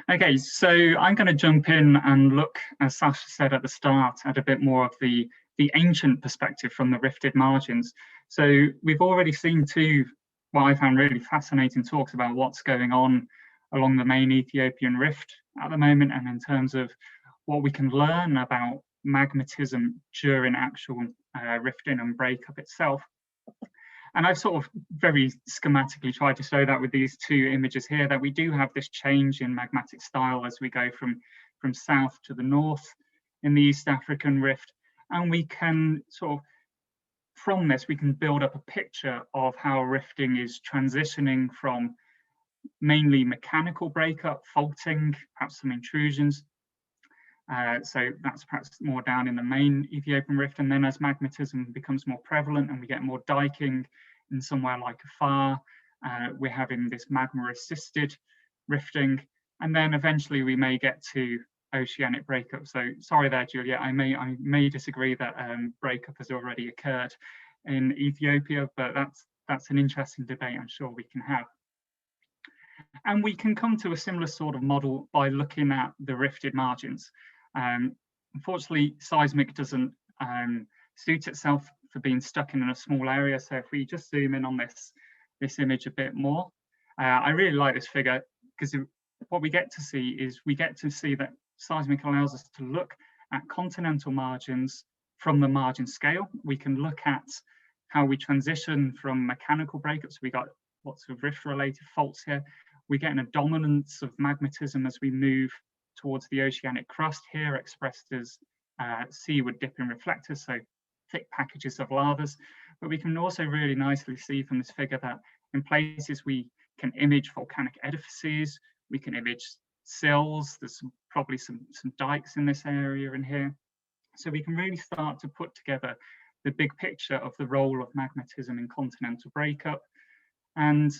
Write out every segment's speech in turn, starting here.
Okay, so I'm going to jump in and look, as Sasha said at the start, at a bit more of the ancient perspective from the rifted margins. So we've already seen two, what I found really fascinating talks about what's going on along the main Ethiopian rift at the moment, and in terms of what we can learn about magmatism during actual rifting and breakup itself. And I've sort of very schematically tried to show that with these two images here, that we do have this change in magmatic style as we go from south to the north in the East African rift. And we can sort of, from this, we can build up a picture of how rifting is transitioning from mainly mechanical breakup, faulting, perhaps some intrusions. So that's perhaps more down in the main Ethiopian rift. And then as magmatism becomes more prevalent and we get more diking in somewhere like Afar, we're having this magma-assisted rifting. And then eventually we may get to oceanic breakup. So sorry there, Julia, I may disagree that breakup has already occurred in Ethiopia, but that's an interesting debate I'm sure we can have. And we can come to a similar sort of model by looking at the rifted margins. Unfortunately, seismic doesn't suit itself for being stuck in a small area. So if we just zoom in on this image a bit more, I really like this figure because what we get to see is that seismic allows us to look at continental margins from the margin scale. We can look at how we transition from mechanical breakups. We got lots of rift-related faults here. We get a dominance of magmatism as we move towards the oceanic crust, here expressed as seaward dipping reflectors, so thick packages of lavas. But we can also really nicely see from this figure that in places we can image volcanic edifices, we can image sills, there's probably some dikes in this area and here. So we can really start to put together the big picture of the role of magmatism in continental breakup. And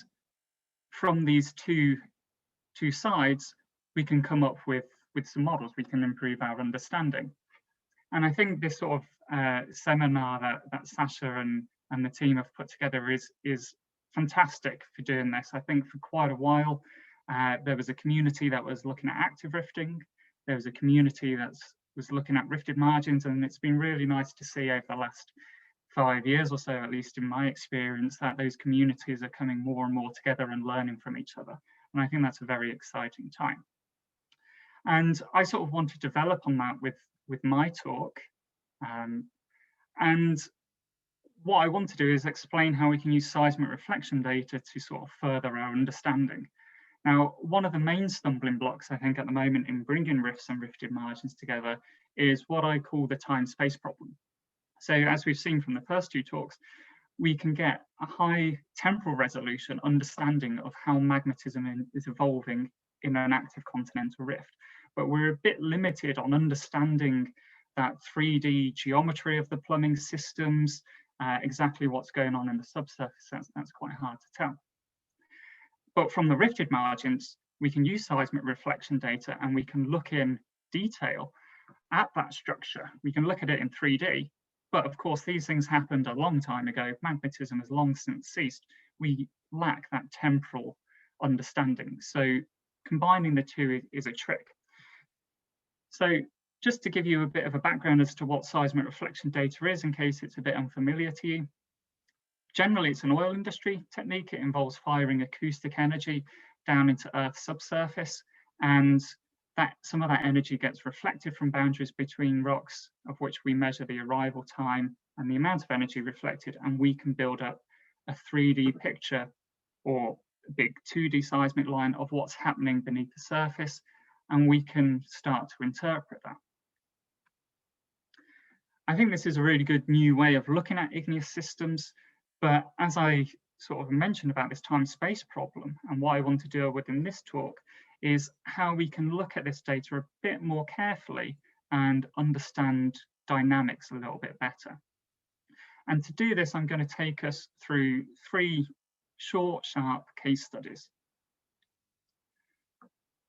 from these two sides, we can come up with some models. We can improve our understanding. And I think this sort of seminar that Sasha and the team have put together is fantastic for doing this. I think for quite a while, there was a community that was looking at active rifting. There was a community that was looking at rifted margins, and it's been really nice to see over the last 5 years or so, at least in my experience, that those communities are coming more and more together and learning from each other. And I think that's a very exciting time. And I sort of want to develop on that with my talk. And what I want to do is explain how we can use seismic reflection data to sort of further our understanding. Now, one of the main stumbling blocks, I think, at the moment in bringing rifts and rifted margins together is what I call the time-space problem. So as we've seen from the first two talks, we can get a high temporal resolution understanding of how magmatism is evolving in an active continental rift. But we're a bit limited on understanding that 3D geometry of the plumbing systems, exactly what's going on in the subsurface. That's quite hard to tell. But from the rifted margins, we can use seismic reflection data and we can look in detail at that structure. We can look at it in 3D. But of course, these things happened a long time ago. Magmatism has long since ceased. We lack that temporal understanding. So combining the two is a trick. So just to give you a bit of a background as to what seismic reflection data is, in case it's a bit unfamiliar to you. Generally, it's an oil industry technique. It involves firing acoustic energy down into Earth's subsurface, and some of that energy gets reflected from boundaries between rocks, of which we measure the arrival time and the amount of energy reflected, and we can build up a 3D picture or a big 2D seismic line of what's happening beneath the surface, and we can start to interpret that. I think this is a really good new way of looking at igneous systems, but as I sort of mentioned about this time-space problem, and what I want to deal with in this talk is how we can look at this data a bit more carefully and understand dynamics a little bit better. And to do this, I'm going to take us through 3 short, sharp case studies.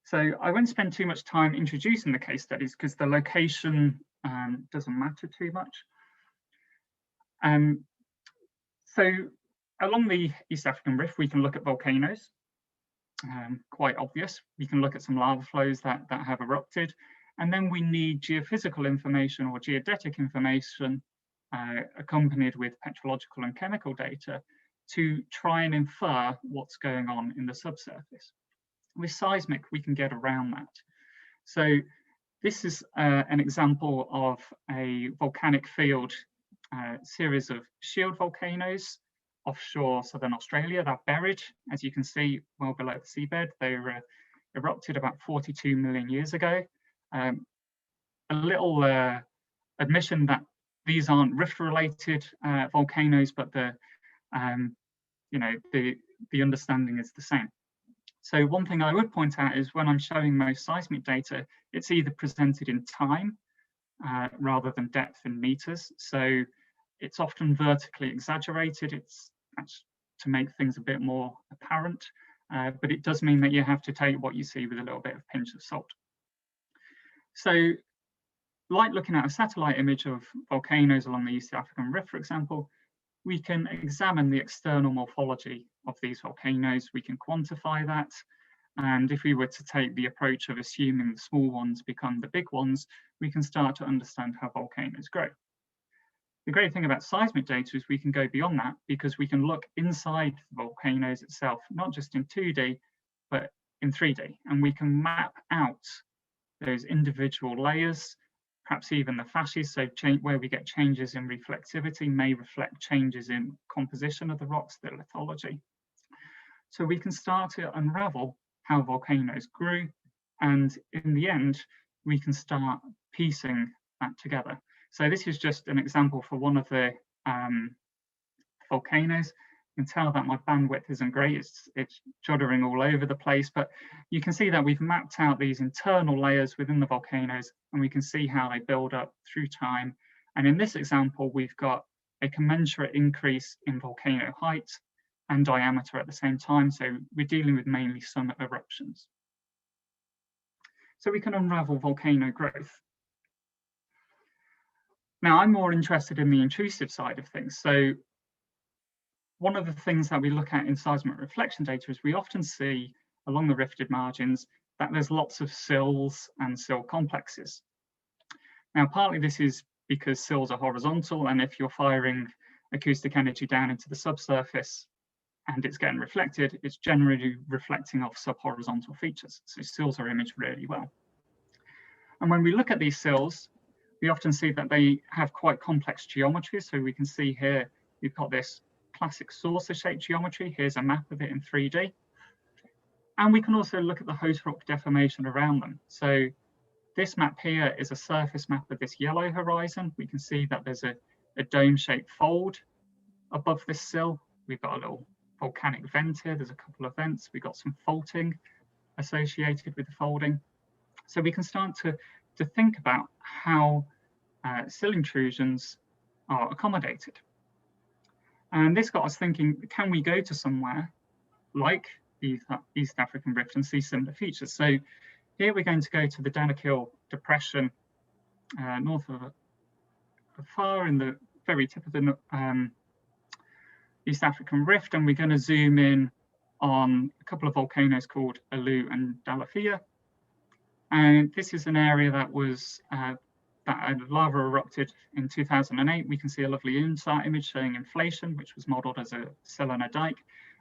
So I won't spend too much time introducing the case studies because the location doesn't matter too much. So along the East African Rift, we can look at volcanoes. quite obvious. We can look at some lava flows that have erupted, and then we need geophysical information or geodetic information accompanied with petrological and chemical data to try and infer what's going on in the subsurface. With seismic, we can get around that. So this is an example of a volcanic field, series of shield volcanoes offshore southern Australia. They're buried, as you can see, well below the seabed. They were erupted about 42 million years ago. A little admission that these aren't rift-related volcanoes, but the understanding is the same. So one thing I would point out is when I'm showing most seismic data, it's either presented in time rather than depth in meters. So it's often vertically exaggerated. It's to make things a bit more apparent, but it does mean that you have to take what you see with a little bit of pinch of salt. So like looking at a satellite image of volcanoes along the East African Rift, for example, we can examine the external morphology of these volcanoes. We can quantify that. And if we were to take the approach of assuming the small ones become the big ones, we can start to understand how volcanoes grow. The great thing about seismic data is we can go beyond that because we can look inside the volcanoes itself, not just in 2D, but in 3D. And we can map out those individual layers, perhaps even the facies, so where we get changes in reflectivity may reflect changes in composition of the rocks, their lithology. So we can start to unravel how volcanoes grew, and in the end, we can start piecing that together. So this is just an example for one of the volcanoes. You can tell that my bandwidth isn't great, it's juddering all over the place, but you can see that we've mapped out these internal layers within the volcanoes, and we can see how they build up through time. And in this example, we've got a commensurate increase in volcano height and diameter at the same time, so we're dealing with mainly summit eruptions. So we can unravel volcano growth. Now, I'm more interested in the intrusive side of things. So one of the things that we look at in seismic reflection data is we often see along the rifted margins that there's lots of sills and sill complexes. Now, partly this is because sills are horizontal, and if you're firing acoustic energy down into the subsurface and it's getting reflected, it's generally reflecting off subhorizontal features. So sills are imaged really well. And when we look at these sills, we often see that they have quite complex geometry. So we can see here, we've got this classic saucer-shaped geometry. Here's a map of it in 3D. And we can also look at the host rock deformation around them. So this map here is a surface map of this yellow horizon. We can see that there's a dome-shaped fold above this sill. We've got a little volcanic vent here. There's a couple of vents. We've got some faulting associated with the folding. So we can start to think about how sill intrusions are accommodated. And this got us thinking, can we go to somewhere like the East African Rift and see similar features? So here we're going to go to the Danakil Depression, north of far in the very tip of the East African Rift, and we're going to zoom in on a couple of volcanoes called Alu and Dalafia. And this is an area that was that lava erupted in 2008. We can see a lovely InSat image showing inflation, which was modeled as a sill and a dike.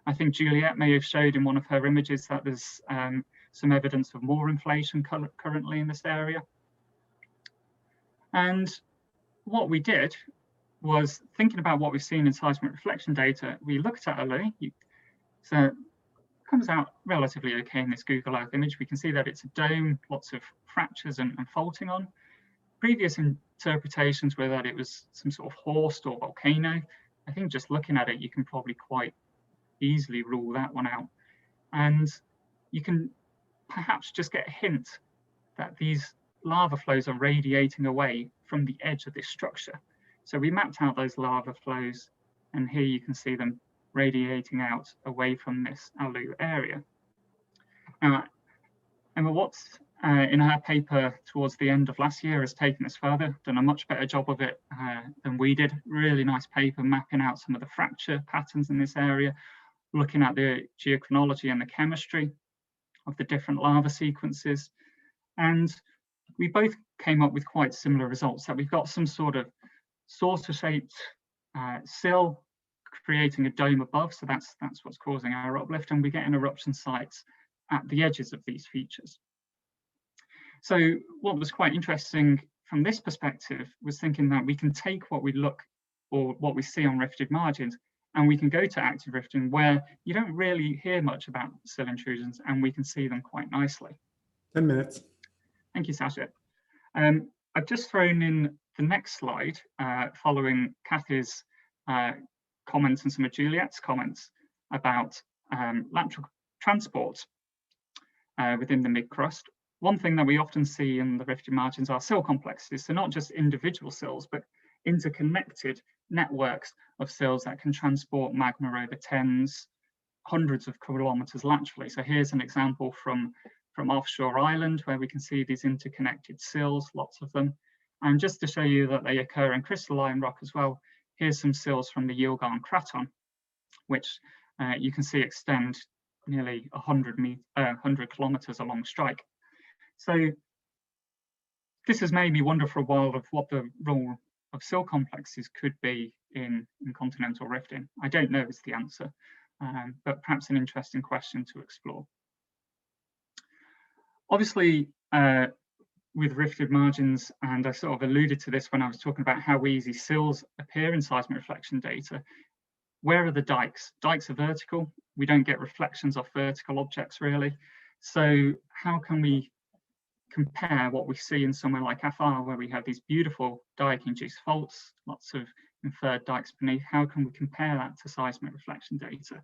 I think Juliet may have showed in one of her images that there's some evidence of more inflation currently in this area. And what we did was thinking about what we've seen in seismic reflection data. We looked at Alu. So it comes out relatively okay in this Google Earth image. We can see that it's a dome, lots of fractures and faulting on. Previous interpretations were that it was some sort of horst or volcano. I think just looking at it, you can probably quite easily rule that one out. And you can perhaps just get a hint that these lava flows are radiating away from the edge of this structure. So we mapped out those lava flows, and here you can see them radiating out away from this Alu area. Now, Emma Watts, in her paper towards the end of last year, has taken this further, done a much better job of it than we did. Really nice paper mapping out some of the fracture patterns in this area, looking at the geochronology and the chemistry. of the different lava sequences. And we both came up with quite similar results, that we've got some sort of saucer-shaped sill creating a dome above, so that's what's causing our uplift, and we get an eruption sites at the edges of these features. So what was quite interesting from this perspective was thinking that we can take what we look or what we see on rifted margins, and we can go to active rifting where you don't really hear much about sill intrusions, and we can see them quite nicely. 10 minutes. Thank you, Sasha. I've just thrown in the next slide following Kathy's comments and some of Juliet's comments about lateral transport within the mid-crust. One thing that we often see in the rifted margins are sill complexes, so not just individual sills, but interconnected networks of sills that can transport magma over tens, hundreds of kilometers laterally. So here's an example from offshore Ireland, where we can see these interconnected sills, lots of them. And just to show you that they occur in crystalline rock as well, here's some sills from the Yilgarn Craton, which you can see extend nearly 100 kilometers along strike. So this has made me wonder for a while of what the role of sill complexes could be in continental rifting. I don't know is the answer, but perhaps an interesting question to explore. Obviously, with rifted margins, and I sort of alluded to this when I was talking about how easy sills appear in seismic reflection data, where are the dikes? Dikes are vertical. We don't get reflections off vertical objects really. So how can we compare what we see in somewhere like Afar, where we have these beautiful dike-induced faults, lots of inferred dikes beneath? How can we compare that to seismic reflection data?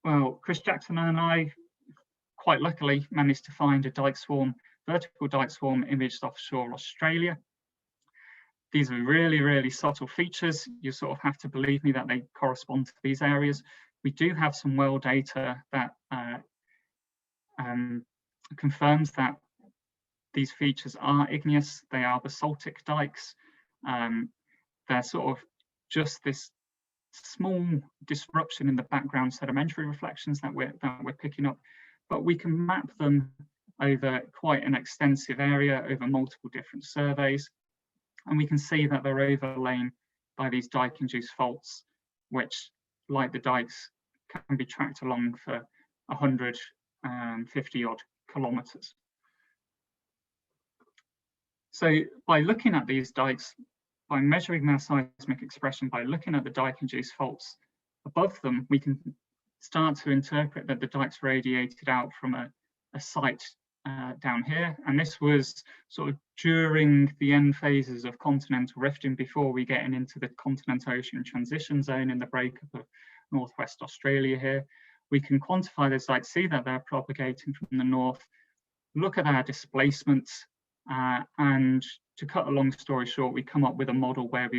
Well, Chris Jackson and I quite luckily managed to find a dike swarm, vertical dike swarm imaged offshore Australia. These are really, really subtle features. You sort of have to believe me that they correspond to these areas. We do have some well data that confirms that these features are igneous. They are basaltic dikes. They're sort of just this small disruption in the background sedimentary reflections that we're picking up, but we can map them over quite an extensive area over multiple different surveys, and we can see that they're overlain by these dike-induced faults, which, like the dikes, can be tracked along for 150 odd kilometers. So by looking at these dikes, by measuring their seismic expression, by looking at the dike-induced faults above them, we can start to interpret that the dikes radiated out from a site down here. And this was sort of during the end phases of continental rifting, before we get into the continental ocean transition zone in the breakup of northwest Australia here. We can quantify those dikes, see that they're propagating from the north, look at our displacements, and to cut a long story short, we come up with a model where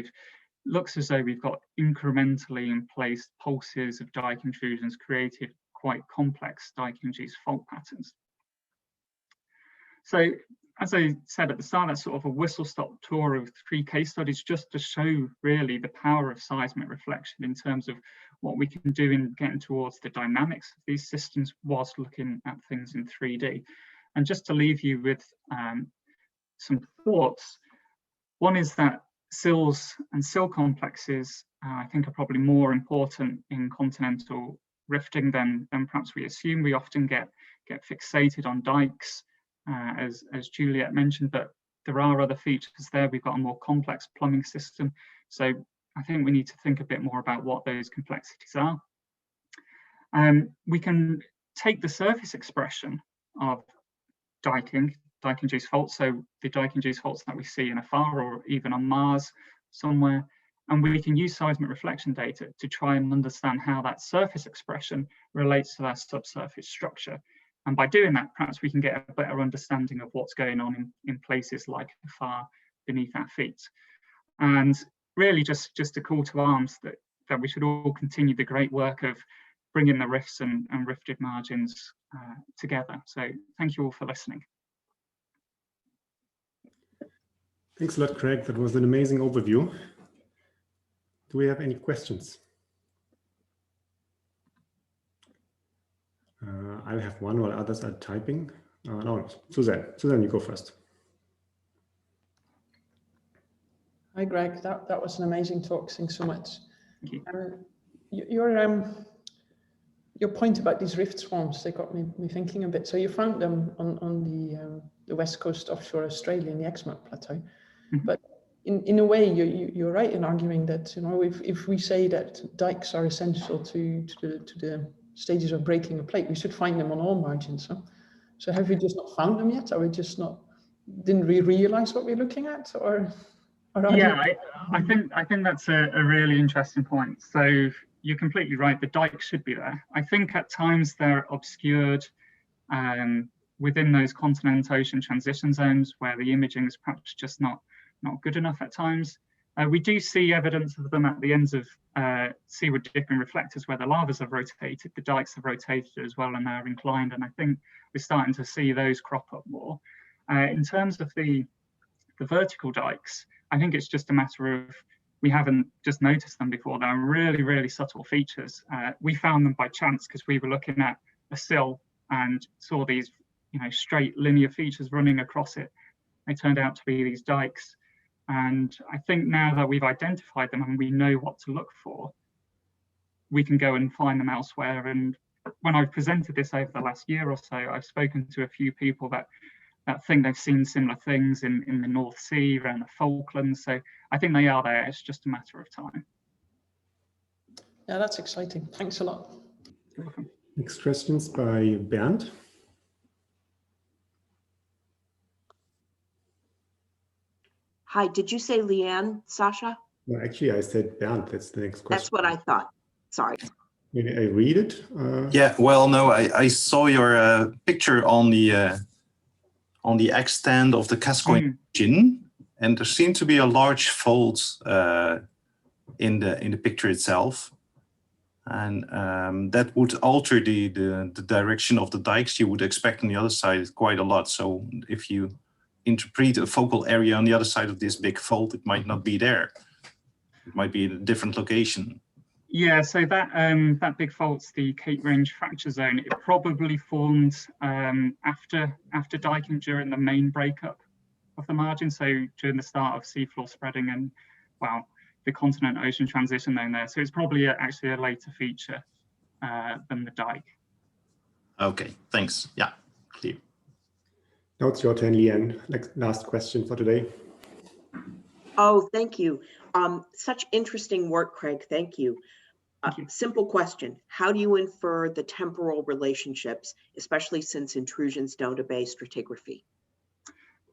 looks as though we've got incrementally in place pulses of dike intrusions, created quite complex dike-induced fault patterns. So, as I said at the start, that's sort of a whistle-stop tour of 3 case studies, just to show really the power of seismic reflection in terms of what we can do in getting towards the dynamics of these systems whilst looking at things in 3D. And just to leave you with some thoughts, one is that sills and sill complexes, I think, are probably more important in continental rifting than perhaps we assume. We often get fixated on dikes, as Juliet mentioned, but there are other features there. We've got a more complex plumbing system. So I think we need to think a bit more about what those complexities are. We can take the surface expression of dike-induced faults, so the dike-induced faults that we see in Afar or even on Mars somewhere, and we can use seismic reflection data to try and understand how that surface expression relates to that subsurface structure. And by doing that, perhaps we can get a better understanding of what's going on in places like Afar beneath our feet. And really just a call to arms that we should all continue the great work of bringing the rifts and rifted margins together. So thank you all for listening. Thanks a lot, Craig. That was an amazing overview. Do we have any questions? I'll have one while others are typing. No, Suzanne, you go first. Hi, Greg. That was an amazing talk. Thanks so much. Thank you. Your point about these rift swarms, they got me thinking a bit. So you found them on the west coast offshore Australia in the Exmouth Plateau, but in a way you're right in arguing that, you know, if we say that dikes are essential to the stages of breaking a plate, we should find them on all margins. So have we just not found them yet? Are we just didn't we realize what we're looking at, or yeah, I think that's a really interesting point. So you're completely right. The dikes should be there. I think at times they're obscured within those continental ocean transition zones where the imaging is perhaps just not good enough at times. We do see evidence of them at the ends of seaward dipping reflectors where the lavas have rotated, the dikes have rotated as well, and they're inclined. And I think we're starting to see those crop up more. In terms of the vertical dikes, I think it's just a matter of we haven't just noticed them before. They're really, really subtle features. We found them by chance because we were looking at a sill and saw these, you know, straight linear features running across it. They turned out to be these dikes. And I think now that we've identified them and we know what to look for, we can go and find them elsewhere. And when I've presented this over the last year or so, I've spoken to a few people that think they've seen similar things in the North Sea, around the Falklands. So I think they are there. It's just a matter of time. Yeah, that's exciting. Thanks a lot. You're welcome. Next questions by Bernd. Hi, did you say Leanne, Sasha? No, actually, I said Bernd. That's the next question. That's what I thought. Sorry. Maybe I read it. Yeah, well, no, I saw your picture on the extent of the Gascoyne region, and there seemed to be a large fold in the picture itself, and that would alter the direction of the dikes you would expect on the other side quite a lot. So if you interpret a focal area on the other side of this big fold, it might not be there. It might be in a different location. Yeah, so that big fault's the Cape Range fracture zone. It probably formed after diking during the main breakup of the margin. So during the start of seafloor spreading and, well, the continent ocean transition zone there. So it's probably actually a later feature than the dike. Okay, thanks. Yeah, clear. Now it's your turn, Leanne. Last question for today. Oh, thank you. Such interesting work, Craig. Thank you. Simple question. How do you infer the temporal relationships, especially since intrusions don't obey stratigraphy?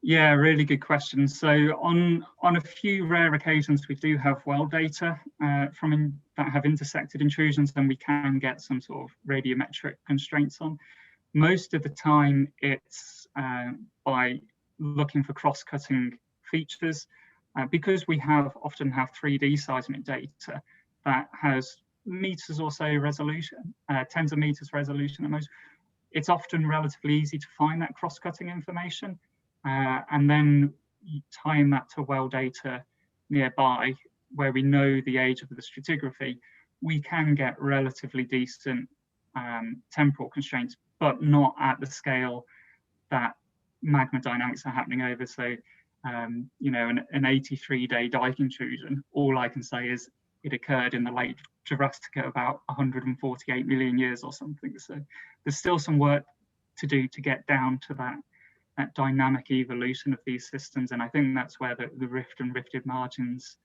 Yeah, really good question. So on a few rare occasions, we do have well data that have intersected intrusions, and we can get some sort of radiometric constraints on. Most of the time, it's by looking for cross-cutting features, because we often have 3D seismic data that has meters or so resolution, tens of meters resolution at most. It's often relatively easy to find that cross-cutting information, and then tying that to well data nearby, where we know the age of the stratigraphy, we can get relatively decent temporal constraints, but not at the scale that magma dynamics are happening over. So, you know, an 83-day dike intrusion, all I can say is it occurred in the late Jurassic at about 148 million years or something. So there's still some work to do to get down to that dynamic evolution of these systems. And I think that's where the rift and rifted margins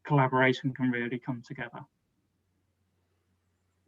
collaboration can really come together.